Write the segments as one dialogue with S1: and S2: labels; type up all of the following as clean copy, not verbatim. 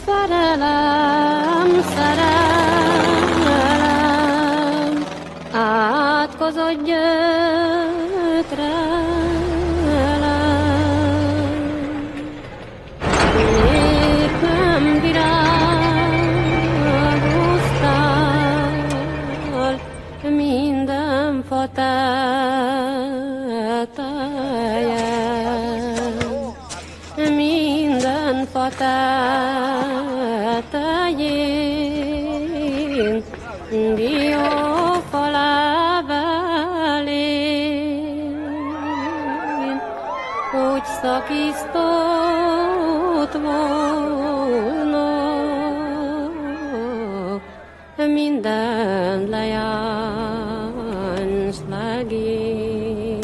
S1: szerelem, szerelem, átkozott gyötrelem. Még nem virágoztál, minden fa tetején, minden fa tetején, diófa levelén, hogy szakított volna, minden lejáns legény.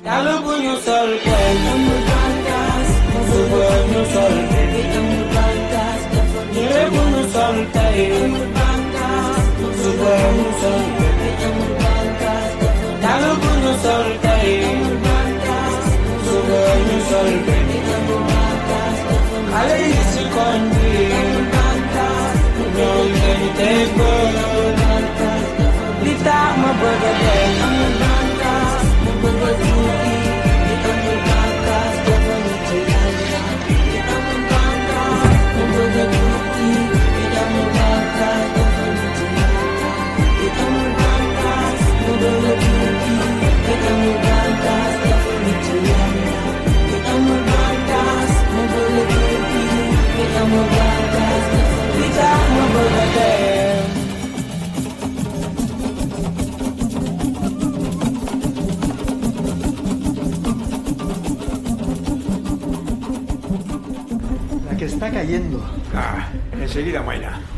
S2: Kalau punya solkan, sebuahnya solkan, dia punya solkan, sebuahnya solkan. Kalau punya solkan, sebuahnya solkan. Kalau isi kondi, yang jadi tebal, kita mau bergadang.
S3: La que está cayendo.
S4: Enseguida, Mayra.